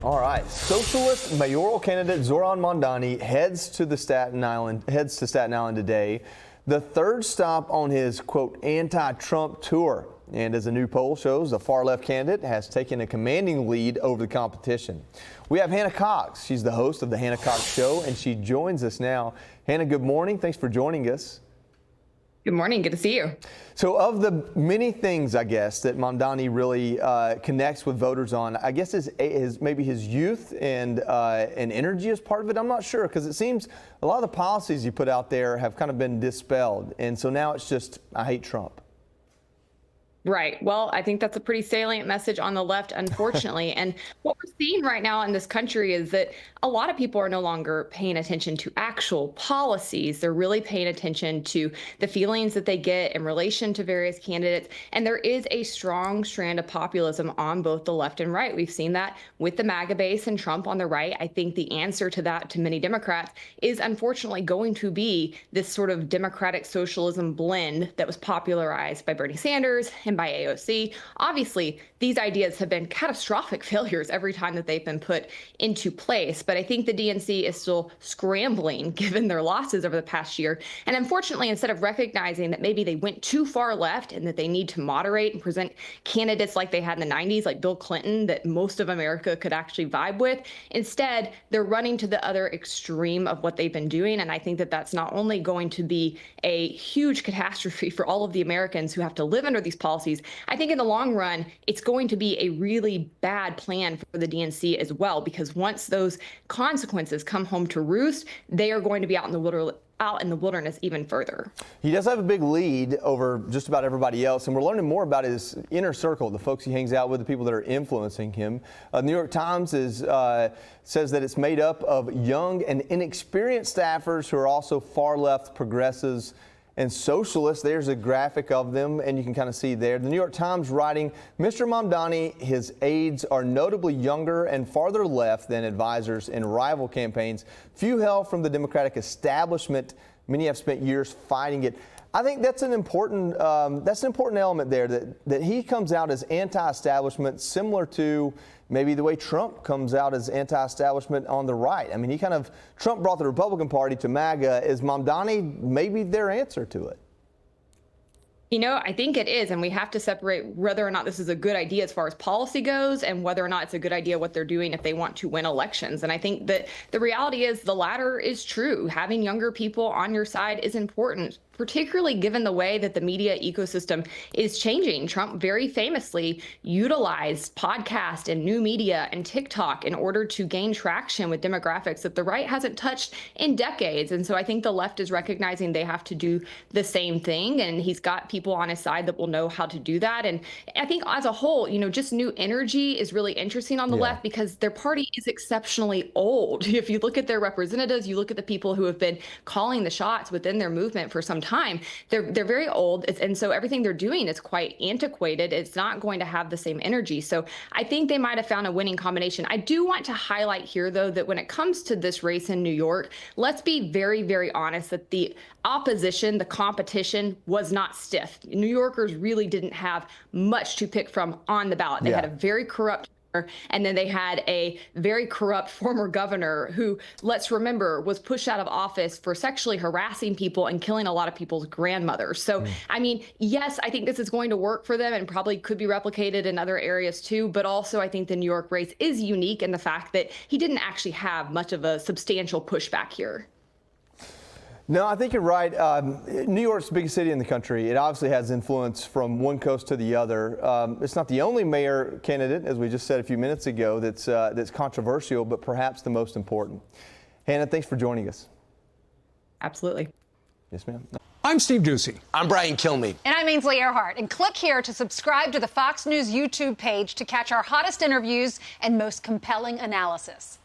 All right, socialist mayoral candidate Zoran Mondani heads to Staten Island today, the third stop on his quote anti-Trump tour. And as a new poll shows, the far left candidate has taken a commanding lead over the competition. We have Hannah Cox. She's the host of the Hannah Cox Show, and she joins us now. Hannah, good morning. Thanks for joining us. Good morning. Good to see you. So of the many things, I guess, that Mondani really connects with voters on, I guess maybe his youth and energy is part of it. I'm not sure, because it seems a lot of the policies you put out there have kind of been dispelled. And so now it's just, I hate Trump. Right. Well, I think that's a pretty salient message on the left, unfortunately. And what we're seeing right now in this country is that a lot of people are no longer paying attention to actual policies. They're really paying attention to the feelings that they get in relation to various candidates. And there is a strong strand of populism on both the left and right. We've seen that with the MAGA base and Trump on the right. I think the answer to that, to many Democrats, is unfortunately going to be this sort of democratic socialism blend that was popularized by Bernie Sanders and by AOC. Obviously, these ideas have been catastrophic failures every time that they've been put into place. But I think the DNC is still scrambling given their losses over the past year. And unfortunately, instead of recognizing that maybe they went too far left and that they need to moderate and present candidates like they had in the 90s, like Bill Clinton, that most of America could actually vibe with, instead, they're running to the other extreme of what they've been doing. And I think that that's not only going to be a huge catastrophe for all of the Americans who have to live under these policies, I think in the long run, it's going to be a really bad plan for the DNC as well, because once those consequences come home to roost, they are going to be out in the wilderness even further. He does have a big lead over just about everybody else, and we're learning more about his inner circle, the folks he hangs out with, the people that are influencing him. The New York Times says that it's made up of young and inexperienced staffers who are also far left progressives and socialists. There's a graphic of them, and you can kind of see there. The New York Times writing, Mr. Mondani, his aides are notably younger and farther left than advisors in rival campaigns. Few hail from the Democratic establishment. Many have spent years fighting it. I think that's an important element there, that he comes out as anti-establishment, similar to maybe the way Trump comes out as anti-establishment on the right. I mean, Trump brought the Republican Party to MAGA. Is Mondani maybe their answer to it? You know, I think it is, and we have to separate whether or not this is a good idea as far as policy goes and whether or not it's a good idea what they're doing if they want to win elections. And I think that the reality is the latter is true. Having younger people on your side is important, particularly given the way that the media ecosystem is changing. Trump very famously utilized podcast and new media and TikTok in order to gain traction with demographics that the right hasn't touched in decades. And so I think the left is recognizing they have to do the same thing. And he's got people on his side that will know how to do that. And I think as a whole, you know, just new energy is really interesting on the left, because their party is exceptionally old. If you look at their representatives, you look at the people who have been calling the shots within their movement for some time, they're very old. And so everything they're doing is quite antiquated. It's not going to have the same energy. So I think they might have found a winning combination. I do want to highlight here, though, that when it comes to this race in New York, let's be very, very honest that the opposition, the competition was not stiff. New Yorkers really didn't have much to pick from on the ballot. They had a very corrupt, and then they had a very corrupt former governor who, let's remember, was pushed out of office for sexually harassing people and killing a lot of people's grandmothers. So, I mean, yes, I think this is going to work for them and probably could be replicated in other areas too. But also, I think the New York race is unique in the fact that he didn't actually have much of a substantial pushback here. No, I think you're right. New York's the biggest city in the country. It obviously has influence from one coast to the other. It's not the only mayor candidate, as we just said a few minutes ago, that's controversial, but perhaps the most important. Hannah, thanks for joining us. Absolutely. Yes, ma'am. I'm Steve Doocy. I'm Brian Kilmeade. And I'm Ainsley Earhart. And click here to subscribe to the Fox News YouTube page to catch our hottest interviews and most compelling analysis.